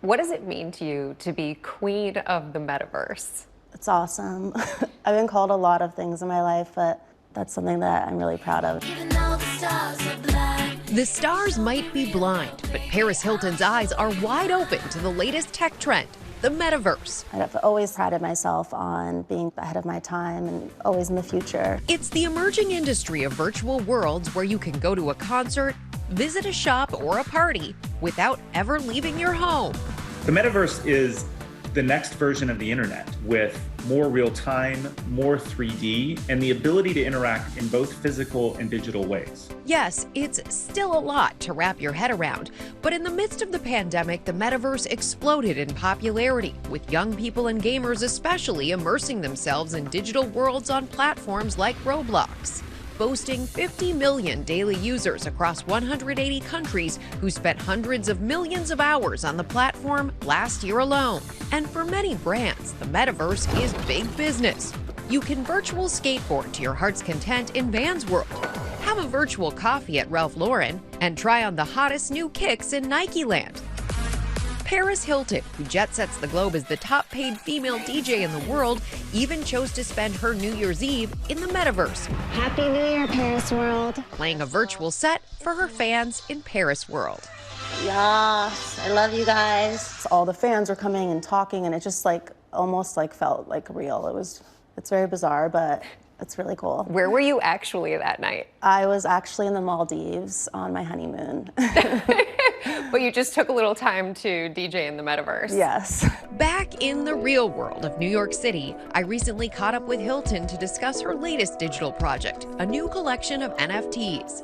What does it mean to you to be queen of the metaverse? It's awesome. I've been called a lot of things in my life, but that's something that I'm really proud of. The stars might be blind, but Paris Hilton's eyes are wide open to the latest tech trend, the metaverse. I've always prided myself on being ahead of my time and always in the future. It's the emerging industry of virtual worlds where you can go to a concert, visit a shop or a party without ever leaving your home. The metaverse is the next version of the internet with more real time, more 3D, and the ability to interact in both physical and digital ways. Yes, it's still a lot to wrap your head around, but in the midst of the pandemic, the metaverse exploded in popularity, with young people and gamers especially immersing themselves in digital worlds on platforms like Roblox. Boasting 50 million daily users across 180 countries who spent hundreds of millions of hours on the platform last year alone. And for many brands, the metaverse is big business. You can virtual skateboard to your heart's content in Vans World, have a virtual coffee at Ralph Lauren, and try on the hottest new kicks in Nike Land. Paris Hilton, who jet sets the globe as the top-paid female DJ in the world, even chose to spend her New Year's Eve in the metaverse. Happy New Year, Paris World. Playing a virtual set for her fans in Paris World. Yes, I love you guys. All the fans were coming and talking, and it just almost felt like real. It's very bizarre, but it's really cool. Where were you actually that night? I was actually in the Maldives on my honeymoon. But you just took a little time to DJ in the metaverse. Yes. Back in the real world of New York City, I recently caught up with Hilton to discuss her latest digital project, a new collection of NFTs.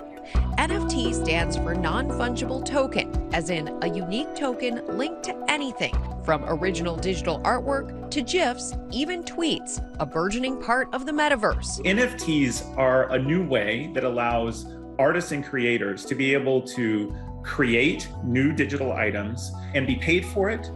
NFT stands for non-fungible token, as in a unique token linked to anything, from original digital artwork to GIFs, even tweets, a burgeoning part of the metaverse. NFTs are a new way that allows artists and creators to be able to create new digital items and be paid for it.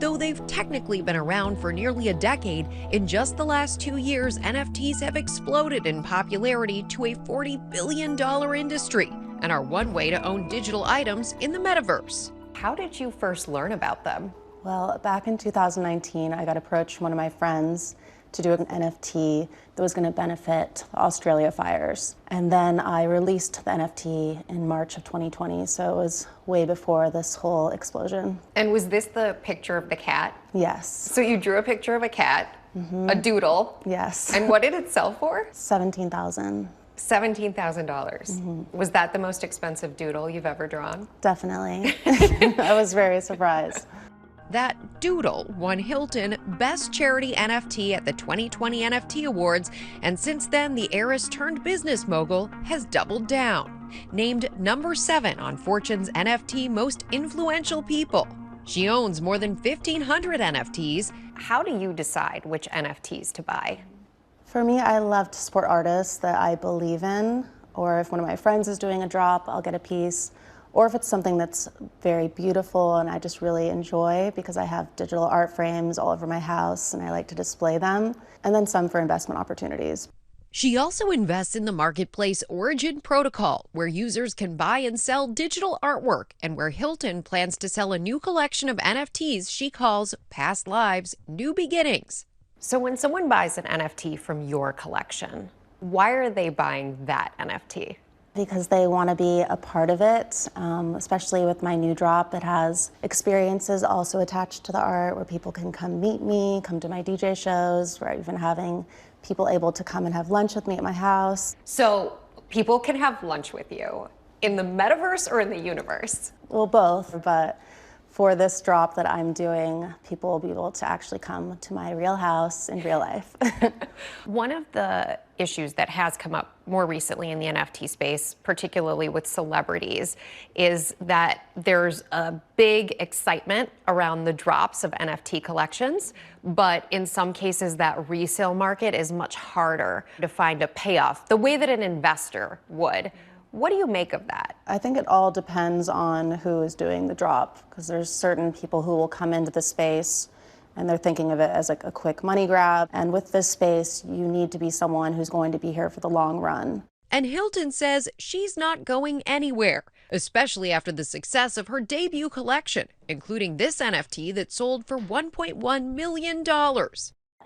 Though they've technically been around for nearly a decade, in just the last 2 years, NFTs have exploded in popularity to a $40 billion industry and are one way to own digital items in the metaverse. How did you first learn about them? Well, back in 2019, I got approached from one of my friends to do an NFT that was going to benefit the Australia fires. And then I released the NFT in March of 2020, so it was way before this whole explosion. And was this the picture of the cat? Yes. So you drew a picture of a cat, a doodle. Yes. And what did it sell for? $17,000. $17,000. Was that the most expensive doodle you've ever drawn? Definitely. I was very surprised. That doodle won Hilton Best Charity NFT at the 2020 NFT Awards, and since then, the heiress turned business mogul has doubled down. Named number 7 on Fortune's NFT Most Influential People. She owns more than 1,500 NFTs. How do you decide which NFTs to buy? For me, I love to support artists that I believe in, or if one of my friends is doing a drop, I'll get a piece. Or if it's something that's very beautiful and I just really enjoy, because I have digital art frames all over my house and I like to display them, and then some for investment opportunities. She also invests in the marketplace Origin Protocol, where users can buy and sell digital artwork, and where Hilton plans to sell a new collection of NFTs she calls Past Lives, New Beginnings. So when someone buys an NFT from your collection, why are they buying that NFT? Because they want to be a part of it, especially with my new drop. It has experiences also attached to the art where people can come meet me, come to my DJ shows. We're even having people able to come and have lunch with me at my house. So people can have lunch with you in the metaverse or in the universe? Well, both, but for this drop that I'm doing, people will be able to actually come to my real house in real life. One of the issues that has come up more recently in the NFT space, particularly with celebrities, is that there's a big excitement around the drops of NFT collections, but in some cases that resale market is much harder to find a payoff the way that an investor would. What do you make of that? I think it all depends on who is doing the drop, because there's certain people who will come into the space and they're thinking of it as like a quick money grab. And with this space, you need to be someone who's going to be here for the long run. And Hilton says she's not going anywhere. especially after the success of her debut collection, including this NFT that sold for $1.1 million.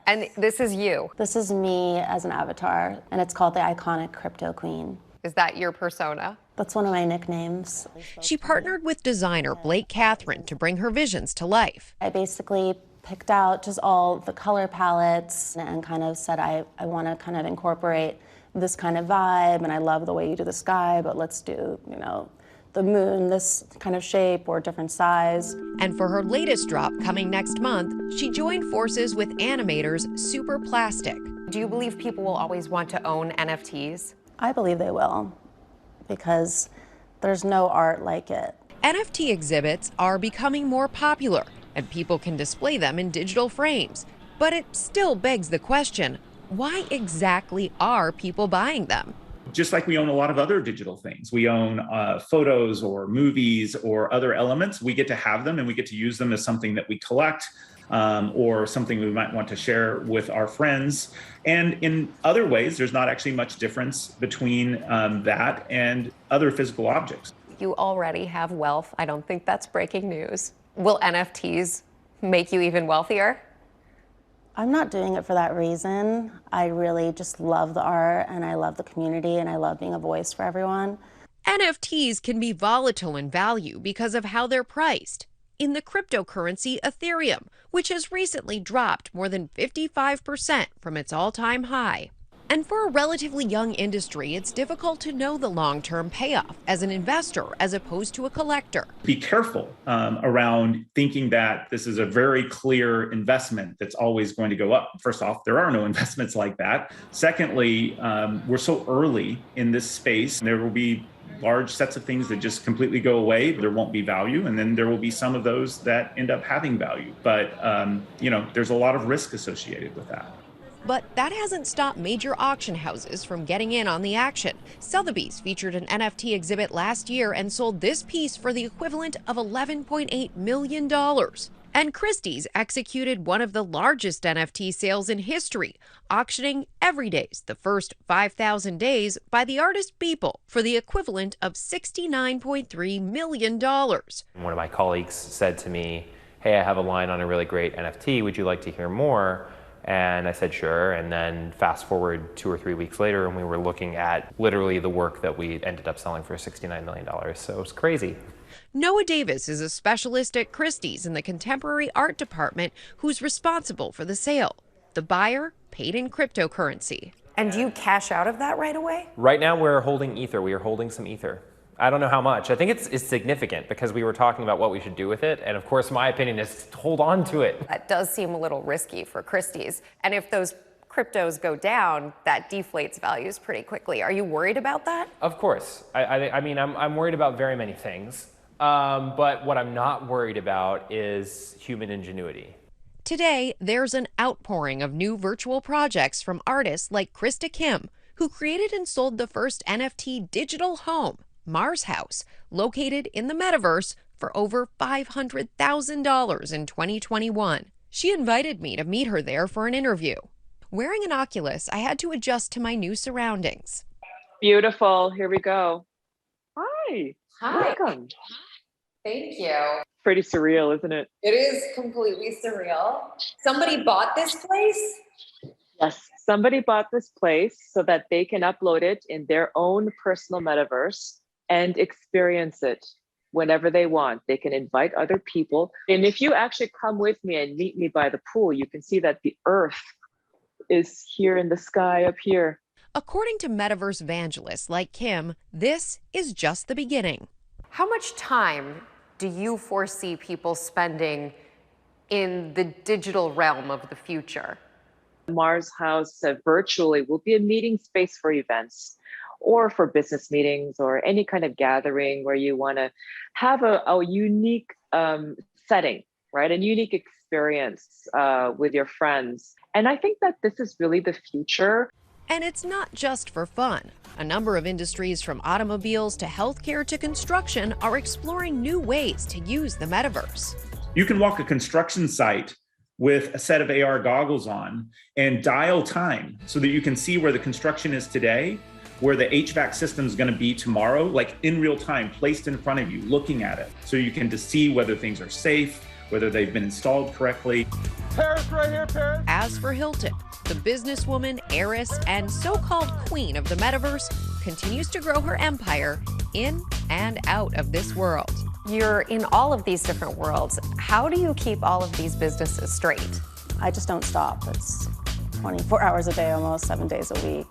And this is you. This is me as an avatar, and it's called the Iconic Crypto Queen. Is that your persona? That's one of my nicknames. She partnered with designer Blake Catherine to bring her visions to life. I basically picked out just all the color palettes and kind of said I want to kind of incorporate this kind of vibe, and I love the way you do the sky, but let's do, you know, the moon this kind of shape or different size. And for her latest drop coming next month, she joined forces with animators Super Plastic. Do you believe people will always want to own NFTs? I believe they will, because there's no art like it. NFT exhibits are becoming more popular, and people can display them in digital frames. But it still begs the question, why exactly are people buying them? Just like we own a lot of other digital things. We own photos or movies or other elements. We get to have them and we get to use them as something that we collect or something we might want to share with our friends. And in other ways, there's not actually much difference between that and other physical objects. You already have wealth. I don't think that's breaking news. Will NFTs make you even wealthier? I'm not doing it for that reason. I really just love the art and I love the community and I love being a voice for everyone. NFTs can be volatile in value because of how they're priced. In the cryptocurrency Ethereum, which has recently dropped more than 55% from its all-time high. And for a relatively young industry, it's difficult to know the long-term payoff as an investor as opposed to a collector. Be careful around thinking that this is a very clear investment that's always going to go up. First off, there are no investments like that. Secondly, we're so early in this space. There will be large sets of things that just completely go away. There won't be value. And then there will be some of those that end up having value. But, you know, there's a lot of risk associated with that. But that hasn't stopped major auction houses from getting in on the action. Sotheby's featured an NFT exhibit last year and sold this piece for the equivalent of $11.8 million. And Christie's executed one of the largest NFT sales in history, auctioning Everyday's The First 5,000 Days by the artist Beeple for the equivalent of $69.3 million. One of my colleagues said to me, "Hey, I have a line on a really great NFT. Would you like to hear more?" And I said, sure. And then fast forward 2 or 3 weeks later, and we were looking at literally the work that we ended up selling for $69 million. So it was crazy. Noah Davis is a specialist at Christie's in the contemporary art department who's responsible for the sale. The buyer paid in cryptocurrency. And do you cash out of that right away? Right now we're holding Ether. We are holding some Ether. I don't know how much. I think it's significant because we were talking about what we should do with it. And of course, my opinion is to hold on to it. That does seem a little risky for Christie's. And if those cryptos go down, that deflates values pretty quickly. Are you worried about that? Of course. I mean, I'm worried about very many things. But what I'm not worried about is human ingenuity. Today, there's an outpouring of new virtual projects from artists like Krista Kim, who created and sold the first NFT digital home, Mars House, located in the Metaverse for over $500,000 in 2021. She invited me to meet her there for an interview. Wearing an Oculus, I had to adjust to my new surroundings. Beautiful. Here we go. Hi. Hi. Welcome. Thank you. Pretty surreal, isn't it? It is completely surreal. Somebody bought this place? Yes. Somebody bought this place so that they can upload it in their own personal metaverse and experience it whenever they want. They can invite other people. And if you actually come with me and meet me by the pool, you can see that the earth is here in the sky up here. According to Metaverse evangelists like Kim, this is just the beginning. How much time do you foresee people spending in the digital realm of the future? Mars House virtually will be a meeting space for events or for business meetings or any kind of gathering where you want to have a unique setting, right? A unique experience with your friends. And I think that this is really the future. And it's not just for fun. A number of industries from automobiles to healthcare to construction are exploring new ways to use the metaverse. You can walk a construction site with a set of AR goggles on and dial time so that you can see where the construction is today, where the HVAC system is going to be tomorrow, like in real time, placed in front of you, looking at it, so you can just see whether things are safe, whether they've been installed correctly. Paris right here, Paris. As for Hilton, the businesswoman, heiress, and so-called queen of the metaverse continues to grow her empire in and out of this world. You're in all of these different worlds. How do you keep all of these businesses straight? I just don't stop. It's 24 hours a day, almost 7 days a week,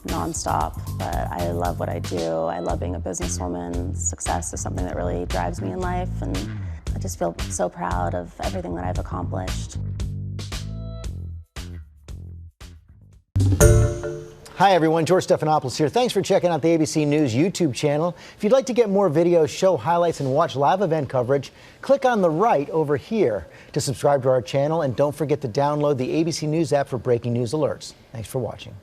nonstop. But I love what I do. I love being a businesswoman. Success is something that really drives me in life, and I just feel so proud of everything that I've accomplished. Hi everyone, George Stephanopoulos here. Thanks for checking out the ABC News YouTube channel. If you'd like to get more videos, show highlights, and watch live event coverage, click on the right over here to subscribe to our channel, and don't forget to download the ABC News app for breaking news alerts. Thanks for watching.